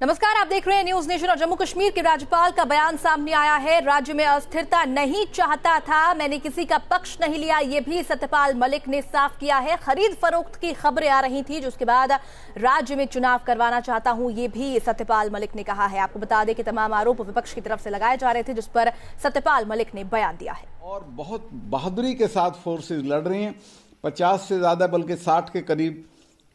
नमस्कार, आप देख रहे हैं न्यूज नेशन। और जम्मू कश्मीर के राज्यपाल का बयान सामने आया है। राज्य में अस्थिरता नहीं चाहता था, मैंने किसी का पक्ष नहीं लिया, ये भी सत्यपाल मलिक ने साफ किया है। खरीद फरोख्त की खबरें आ रही थी, जिसके बाद राज्य में चुनाव करवाना चाहता हूं, ये भी सत्यपाल मलिक ने कहा है। आपको बता दें कि तमाम आरोप विपक्ष की तरफ से लगाए जा रहे थे, जिस पर सत्यपाल मलिक ने बयान दिया है। और बहुत बहादुरी के साथ फोर्सेज लड़ रही हैं। 50 से ज्यादा बल्कि 60 के करीब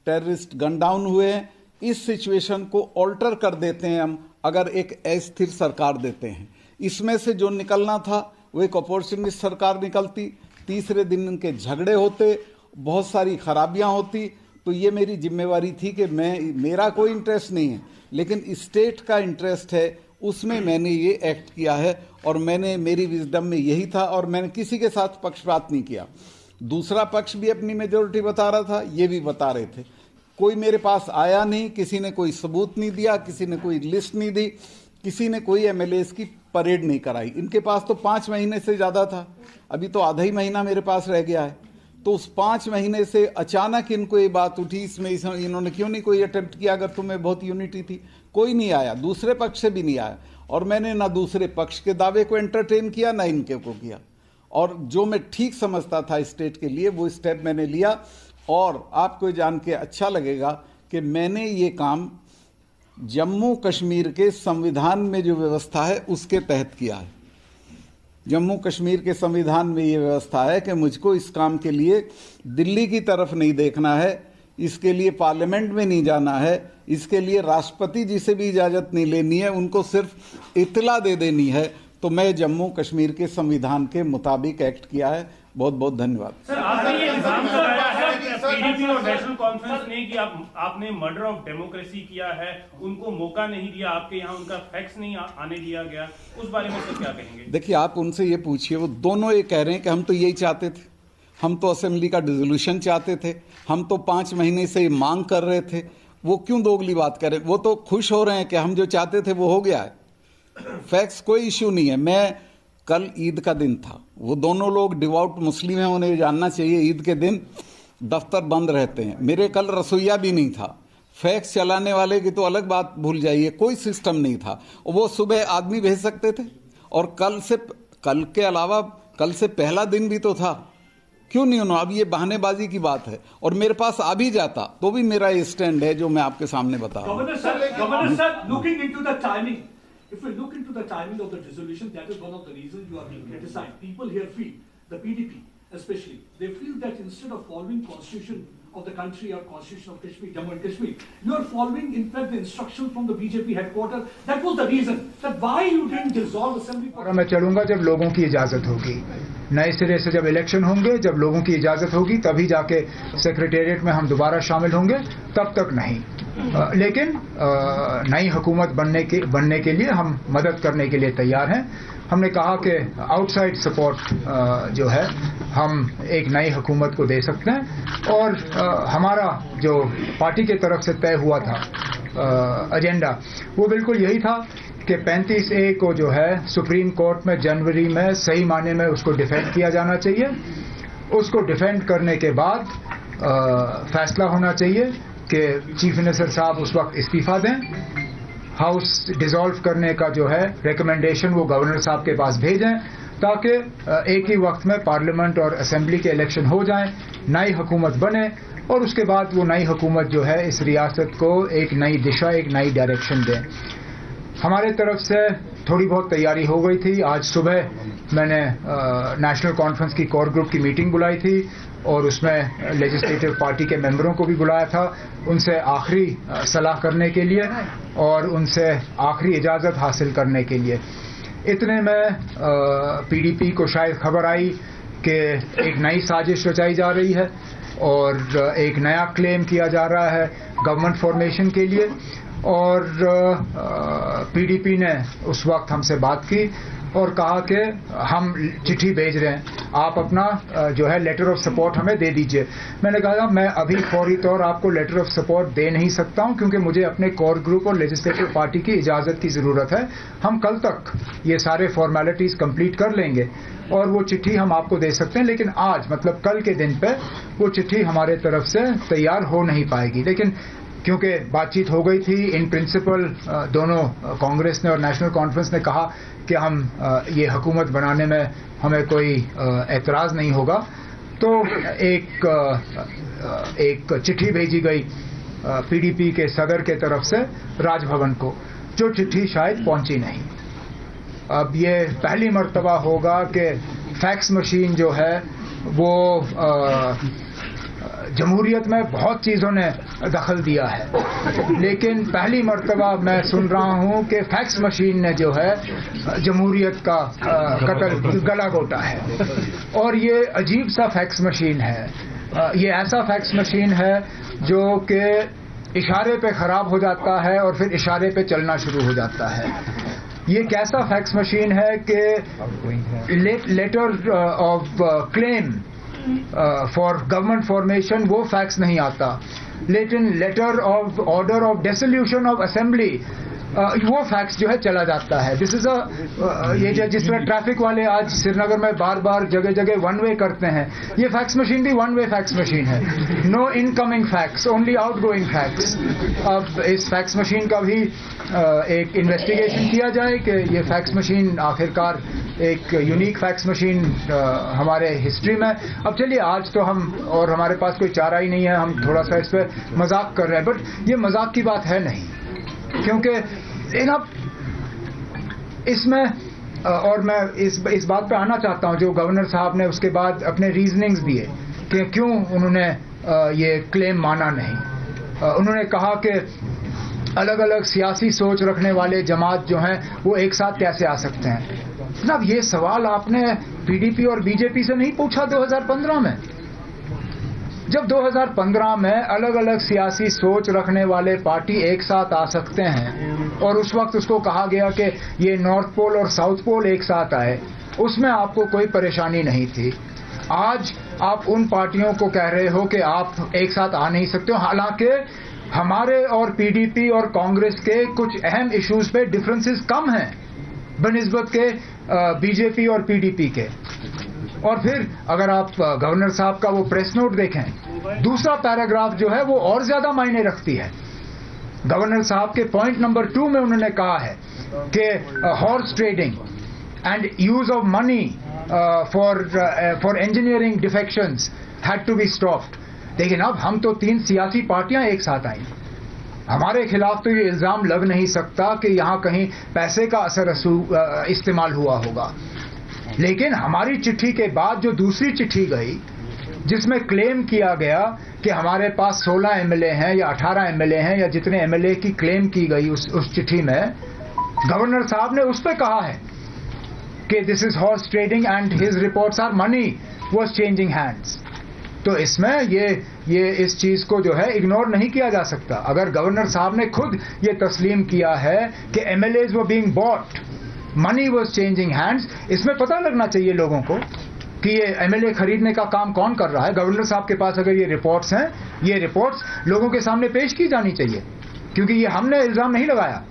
टेररिस्ट गन डाउन हुए हैं। इस सिचुएशन को ऑल्टर कर देते हैं हम अगर एक अस्थिर सरकार देते हैं। इसमें से जो निकलना था वो एक अपॉर्चुनिस्ट सरकार निकलती, तीसरे दिन उनके झगड़े होते, बहुत सारी खराबियां होती। तो ये मेरी जिम्मेवारी थी कि मेरा कोई इंटरेस्ट नहीं है, लेकिन स्टेट का इंटरेस्ट है, उसमें मैंने ये एक्ट किया है। और मेरी विजडम में यही था, और मैंने किसी के साथ पक्षपात नहीं किया। दूसरा पक्ष भी अपनी मेजोरिटी बता रहा था, ये भी बता रहे थे। कोई मेरे पास आया नहीं, किसी ने कोई सबूत नहीं दिया, किसी ने कोई लिस्ट नहीं दी, किसी ने कोई एमएलएस की परेड नहीं कराई। इनके पास तो 5 महीने से ज़्यादा था, अभी तो आधा ही महीना मेरे पास रह गया है। तो उस 5 महीने से अचानक इनको ये बात उठी, इसमें इन्होंने क्यों नहीं कोई अटेम्प्ट किया अगर तुम्हें बहुत यूनिटी थी। कोई नहीं आया, दूसरे पक्ष से भी नहीं आया। और मैंने ना दूसरे पक्ष के दावे को एंटरटेन किया, ना इनके को किया। और जो मैं ठीक समझता था स्टेट के लिए, वो स्टेप मैंने लिया। और आपको जान के अच्छा लगेगा कि मैंने ये काम जम्मू कश्मीर के संविधान में जो व्यवस्था है उसके तहत किया है। जम्मू कश्मीर के संविधान में ये व्यवस्था है कि मुझको इस काम के लिए दिल्ली की तरफ नहीं देखना है, इसके लिए पार्लियामेंट में नहीं जाना है, इसके लिए राष्ट्रपति जी से भी इजाज़त नहीं लेनी है, उनको सिर्फ इत्तला दे देनी है। तो मैं जम्मू कश्मीर के संविधान के मुताबिक एक्ट किया है। बहुत बहुत धन्यवाद। सर, आपने ये इल्जाम लगाया है पीडीपी और नेशनल कॉन्फ्रेंस ने कि आपने मर्डर ऑफ डेमोक्रेसी किया है, उनको मौका नहीं दिया, आपके यहाँ उनका फैक्स नहीं आने दिया गया, उस बारे में सर क्या कहेंगे? देखिए, आप उनसे ये पूछिए, वो दोनों ये कह रहे हैं कि हम तो यही चाहते थे, हम तो असेंबली का डिसोल्यूशन चाहते थे, हम तो 5 महीने से मांग कर रहे थे। वो क्यों दोगली बात कर रहे हैं? वो तो खुश हो रहे हैं कि हम जो चाहते थे वो हो गया है। फैक्ट्स कोई इश्यू नहीं है। मैं कल ईद का दिन था, वो दोनों लोग डिवोट मुस्लिम हैं, उन्हें जानना चाहिए ईद के दिन दफ्तर बंद रहते हैं। मेरे कल रसोईया भी नहीं था। फैक्स चलाने वाले की तो अलग बात भूल जाइए, कोई सिस्टम नहीं था। वो सुबह आदमी भेज सकते थे, और कल के अलावा कल से पहला दिन भी तो था, क्यों नहीं उन्होंने? अब ये बहानेबाजी की बात है, और मेरे पास आ भी जाता तो भी मेरा ये स्टैंड है जो मैं आपके सामने बता रहा हूं। If we look into the timing of the dissolution, that is one of the reasons you are being criticized. People here feel, the PDP especially, they feel that instead of following constitution of the country or constitution of Kashmir, Jammu and Kashmir, you are following in fact the instruction from the BJP headquarters. That was the reason that why you didn't dissolve assembly. और मैं चलूंगा जब लोगों की इजाजत होगी, नए सिरे से जब इलेक्शन होंगे, जब लोगों की इजाजत होगी, तभी जाके सेक्रेटेरिएट में हम दोबारा शामिल होंगे, तब तक नहीं। लेकिन नई हुकूमत बनने के लिए हम मदद करने के लिए तैयार हैं। हमने कहा कि आउटसाइड सपोर्ट जो है हम एक नई हुकूमत को दे सकते हैं। और हमारा जो पार्टी के तरफ से तय हुआ था एजेंडा, वो बिल्कुल यही था कि 35A को जो है सुप्रीम कोर्ट में जनवरी में सही मायने में उसको डिफेंड किया जाना चाहिए। उसको डिफेंड करने के बाद फैसला होना चाहिए कि चीफ मिनिस्टर साहब उस वक्त इस्तीफा दें, हाउस डिसॉल्व करने का जो है रिकमेंडेशन वो गवर्नर साहब के पास भेजें, ताकि एक ही वक्त में पार्लियामेंट और असेंबली के इलेक्शन हो जाएं, नई हुकूमत बने, और उसके बाद वो नई हुकूमत जो है इस रियासत को एक नई दिशा, एक नई डायरेक्शन दें। हमारे तरफ से थोड़ी बहुत तैयारी हो गई थी। आज सुबह मैंने नेशनल कॉन्फ्रेंस की कोर ग्रुप की मीटिंग बुलाई थी, और उसमें लेजिस्लेटिव पार्टी के मेंबरों को भी बुलाया था, उनसे आखिरी सलाह करने के लिए और उनसे आखिरी इजाज़त हासिल करने के लिए। इतने में पीडीपी को शायद खबर आई कि एक नई साजिश रचाई जा रही है और एक नया क्लेम किया जा रहा है गवर्नमेंट फॉर्मेशन के लिए। और पीडीपी ने उस वक्त हमसे बात की और कहा कि हम चिट्ठी भेज रहे हैं, आप अपना जो है लेटर ऑफ सपोर्ट हमें दे दीजिए। मैंने कहा मैं अभी फौरी तौर आपको लेटर ऑफ सपोर्ट दे नहीं सकता हूं, क्योंकि मुझे अपने कोर ग्रुप और लेजिस्लेटिव पार्टी की इजाज़त की ज़रूरत है। हम कल तक ये सारे फॉर्मेलिटीज़ कंप्लीट कर लेंगे और वो चिट्ठी हम आपको दे सकते हैं, लेकिन आज मतलब कल के दिन पे वो चिट्ठी हमारे तरफ से तैयार हो नहीं पाएगी। लेकिन क्योंकि बातचीत हो गई थी इन प्रिंसिपल, दोनों कांग्रेस ने और नेशनल कॉन्फ्रेंस ने कहा कि हम ये हुकूमत बनाने में हमें कोई एतराज़ नहीं होगा, तो एक चिट्ठी भेजी गई पीडीपी के सदर के तरफ से राजभवन को, जो चिट्ठी शायद पहुंची नहीं। अब ये पहली मर्तबा होगा कि फैक्स मशीन जो है वो जमहूरियत में बहुत चीज़ों ने दखल दिया है, लेकिन पहली मर्तबा मैं सुन रहा हूं कि फैक्स मशीन ने जो है जमहूरियत का गला घोटा है। और ये अजीब सा फैक्स मशीन है, ये ऐसा फैक्स मशीन है जो कि इशारे पे ख़राब हो जाता है और फिर इशारे पे चलना शुरू हो जाता है। ये कैसा फैक्स मशीन है कि letter of claim for government formation वो फैक्स नहीं आता, लेकिन letter of order of dissolution of assembly वो फैक्स जो है चला जाता है। दिस इज ये जिस तरह ट्रैफिक वाले आज श्रीनगर में बार बार जगह जगह वन वे करते हैं, ये फैक्स मशीन भी वन वे फैक्स मशीन है। No incoming fax, only outgoing fax. अब इस फैक्स मशीन का भी एक इन्वेस्टिगेशन किया जाए कि ये फैक्स मशीन आखिरकार एक यूनिक फैक्स मशीन हमारे हिस्ट्री में। अब चलिए, आज तो हम और हमारे पास कोई चारा ही नहीं है, हम थोड़ा सा इस पर मजाक कर रहे हैं, बट ये मजाक की बात है नहीं, क्योंकि अब इसमें और मैं इस बात पे आना चाहता हूं जो गवर्नर साहब ने उसके बाद अपने रीजनिंग्स दिए कि क्यों उन्होंने ये क्लेम माना नहीं। उन्होंने कहा कि अलग अलग सियासी सोच रखने वाले जमात जो हैं वो एक साथ कैसे आ सकते हैं। जनाब, ये सवाल आपने पीडीपी और बीजेपी से नहीं पूछा 2015 में, जब 2015 में अलग अलग सियासी सोच रखने वाले पार्टी एक साथ आ सकते हैं और उस वक्त उसको कहा गया कि ये नॉर्थ पोल और साउथ पोल एक साथ आए, उसमें आपको कोई परेशानी नहीं थी। आज आप उन पार्टियों को कह रहे हो कि आप एक साथ आ नहीं सकते हो, हालांकि हमारे और पीडीपी और कांग्रेस के कुछ अहम इश्यूज पे डिफरेंसेस कम हैं बनिस्बत के बीजेपी और पीडीपी के। और फिर अगर आप गवर्नर साहब का वो प्रेस नोट देखें, दूसरा पैराग्राफ जो है वो और ज्यादा मायने रखती है। गवर्नर साहब के पॉइंट नंबर 2 में उन्होंने कहा है कि horse trading and use of money for engineering defections had to be stopped. लेकिन अब हम तो 3 सियासी पार्टियां एक साथ आई, हमारे खिलाफ तो ये इल्जाम लग नहीं सकता कि यहां कहीं पैसे का असर इस्तेमाल हुआ होगा। लेकिन हमारी चिट्ठी के बाद जो दूसरी चिट्ठी गई जिसमें क्लेम किया गया कि हमारे पास 16 एमएलए हैं या 18 एमएलए हैं या जितने एमएलए की क्लेम की गई उस चिट्ठी में, गवर्नर साहब ने उस पर कहा है कि this is horse trading and his reports are money was changing hands. तो इसमें ये इस चीज को जो है इग्नोर नहीं किया जा सकता। अगर गवर्नर साहब ने खुद ये तस्लीम किया है कि MLAs were being bought, money was changing hands, इसमें पता लगना चाहिए लोगों को कि ये एमएलए खरीदने का काम कौन कर रहा है। गवर्नर साहब के पास अगर ये रिपोर्ट्स हैं, ये रिपोर्ट्स लोगों के सामने पेश की जानी चाहिए, क्योंकि ये हमने इल्जाम नहीं लगाया,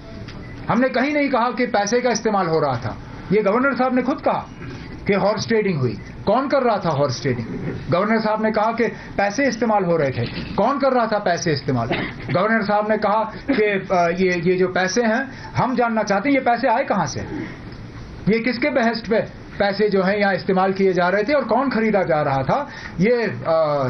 हमने कहीं नहीं कहा कि पैसे का इस्तेमाल हो रहा था। ये गवर्नर साहब ने खुद कहा कि हॉर्स ट्रेडिंग हुई। कौन कर रहा था हॉर्स ट्रेडिंग? गवर्नर साहब ने कहा कि पैसे इस्तेमाल हो रहे थे। कौन कर रहा था पैसे इस्तेमाल? गवर्नर साहब ने कहा कि ये जो पैसे हैं, हम जानना चाहते हैं ये पैसे आए कहां से, ये किसके बहस पे पैसे जो हैं यहाँ इस्तेमाल किए जा रहे थे और कौन खरीदा जा रहा था। ये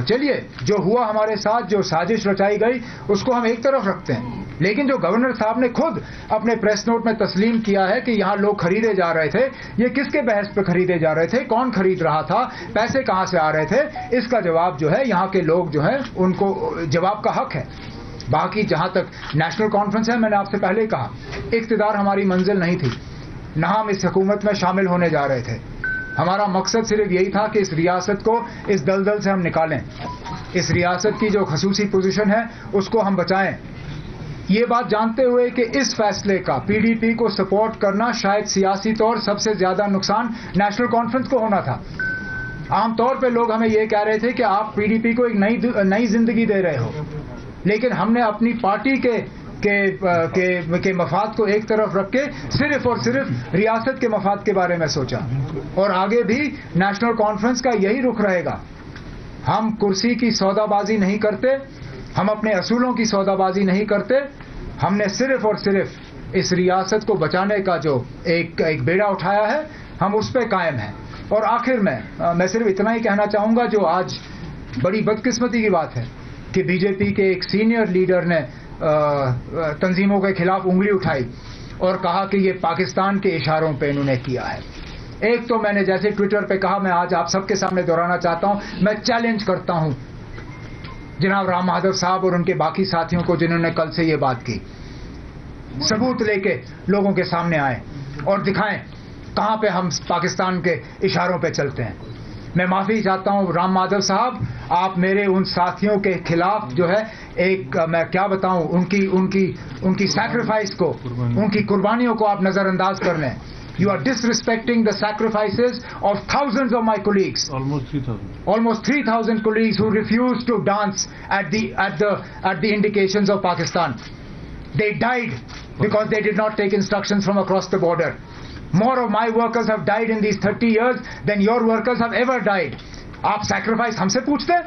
चलिए, जो हुआ हमारे साथ, जो साजिश रचाई गई, उसको हम एक तरफ रखते हैं, लेकिन जो गवर्नर साहब ने खुद अपने प्रेस नोट में तस्लीम किया है कि यहाँ लोग खरीदे जा रहे थे, ये किसके बहस पे खरीदे जा रहे थे, कौन खरीद रहा था, पैसे कहाँ से आ रहे थे, इसका जवाब जो है यहाँ के लोग जो है उनको जवाब का हक है। बाकी जहाँ तक नेशनल कॉन्फ्रेंस है, मैंने आपसे पहले ही कहा, इख्तिदार हमारी मंजिल नहीं थी, न हम इस हुकूमत में शामिल होने जा रहे थे। हमारा मकसद सिर्फ यही था कि इस रियासत को इस दलदल से हम निकालें, इस रियासत की जो खसूसी पोजीशन है उसको हम बचाएं। ये बात जानते हुए कि इस फैसले का पीडीपी को सपोर्ट करना शायद सियासी तौर सबसे ज्यादा नुकसान नेशनल कॉन्फ्रेंस को होना था। आमतौर पे लोग हमें ये कह रहे थे कि आप पीडीपी को एक नई जिंदगी दे रहे हो, लेकिन हमने अपनी पार्टी के मफाद को एक तरफ रख के सिर्फ और सिर्फ रियासत के मफाद के बारे में सोचा, और आगे भी नेशनल कॉन्फ्रेंस का यही रुख रहेगा। हम कुर्सी की सौदाबाजी नहीं करते, हम अपने असूलों की सौदाबाजी नहीं करते। हमने सिर्फ और सिर्फ इस रियासत को बचाने का जो एक बेड़ा उठाया है, हम उस पर कायम हैं। और आखिर में मैं सिर्फ इतना ही कहना चाहूँगा, जो आज बड़ी बदकिस्मती की बात है कि बीजेपी के एक सीनियर लीडर ने तंजीमों के खिलाफ उंगली उठाई और कहा कि ये पाकिस्तान के इशारों पे इन्होंने किया है। एक तो मैंने जैसे ट्विटर पे कहा, मैं आज आप सबके सामने दोहराना चाहता हूं, मैं चैलेंज करता हूं जनाब राम माधव साहब और उनके बाकी साथियों को जिन्होंने कल से ये बात की, सबूत लेके लोगों के सामने आए और दिखाएं कहां पे हम पाकिस्तान के इशारों पे चलते हैं। मैं माफी चाहता हूं राम माधव साहब, आप मेरे उन साथियों के खिलाफ जो है मैं क्या बताऊं, उनकी सैक्रिफाइस को, उनकी कुर्बानियों को आप नजरअंदाज कर लें। You are disrespecting the sacrifices of thousands of my colleagues. Almost 3,000 colleagues who refused to dance at the indications of Pakistan. They died because they did not take instructions from across the border. More of my workers have died in these 30 years than your workers have ever died. आप sacrifice हमसे पूछते हैं?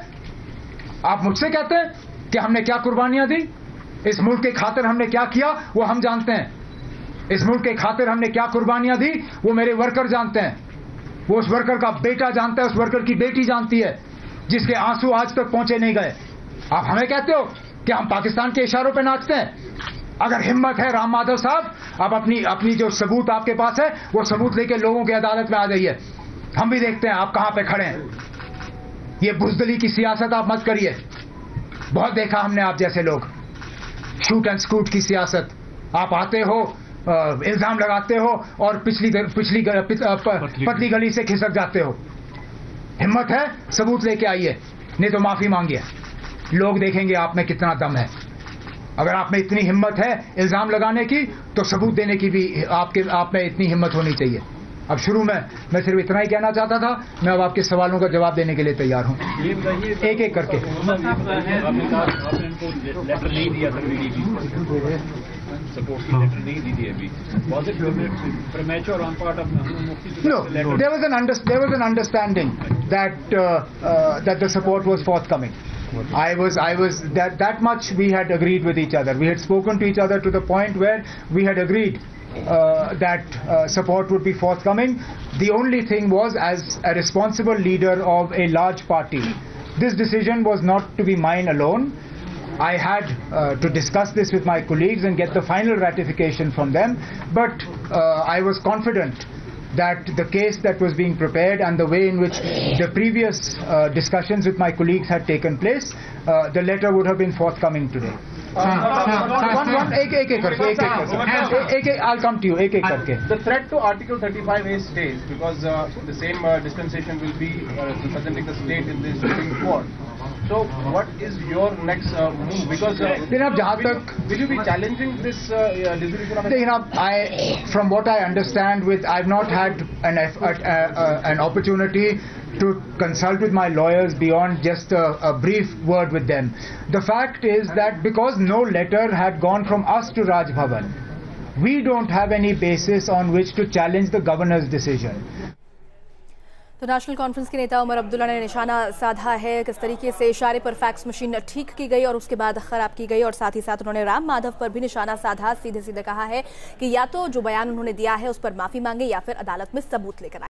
आप मुझसे कहते हैं कि हमने क्या कुर्बानियां दी? इस मुल्क के खातिर हमने क्या किया वो हम जानते हैं। इस मुल्क के खातिर हमने क्या कुर्बानियां दी वो मेरे वर्कर जानते हैं। वो उस वर्कर का बेटा जानता है, उस वर्कर की बेटी जानती है, जिसके आंसू आज तक पहुंचे नहीं गए। आप हमें कहते हो कि हम पाकिस्तान के इशारों पे नाचते हैं? अगर हिम्मत है राम माधव साहब, आप अपनी जो सबूत आपके पास है वो सबूत लेके लोगों की अदालत में आ जाइए। हम भी देखते हैं आप कहां पे खड़े हैं। ये बुजदली की सियासत आप मत करिए। बहुत देखा हमने आप जैसे लोग, शूट एंड स्कूट की सियासत। आप आते हो, इल्जाम लगाते हो और पतली गली से खिसक जाते हो। हिम्मत है सबूत लेके आइए, नहीं तो माफी मांगिए। लोग देखेंगे आप में कितना दम है। अगर आप में इतनी हिम्मत है इल्जाम लगाने की, तो सबूत देने की भी आप में इतनी हिम्मत होनी चाहिए। अब शुरू में मैं सिर्फ इतना ही कहना चाहता था। मैं अब आपके सवालों का जवाब देने के लिए तैयार हूं, एक एक करके। No, there was an understanding that the support was forthcoming. I was that much we had agreed with each other. We had spoken to each other to the point where we had agreed that support would be forthcoming. The only thing was, as a responsible leader of a large party, this decision was not to be mine alone. I had to discuss this with my colleagues and get the final ratification from them, but I was confident that the case that was being prepared and the way in which the previous discussions with my colleagues had taken place, the letter would have been forthcoming today. I'll come to you. The threat to Article 35A stays because the same dispensation will be representing the state in the Supreme Court. So, what is your next move? Because will you be challenging this dissolution of the from what I understand, I've not had an opportunity to consult with my lawyers beyond just a brief word with them. The fact is that because no letter had gone from us to Raj Bhavan, we don't have any basis on which to challenge the governor's decision. तो national conference के नेता उमर अब्दुल्ला ने निशाना साधा है किस तरीके से इशारे पर फैक्स मशीन ठीक की गई और उसके बाद खराब की गई, और साथ ही साथ उन्होंने राम माधव पर भी निशाना साधा। सीधे सीधे कहा है कि या तो जो बयान उन्होंने दिया है उस पर माफी मांगे या फिर अदालत में सबूत लेकर आए।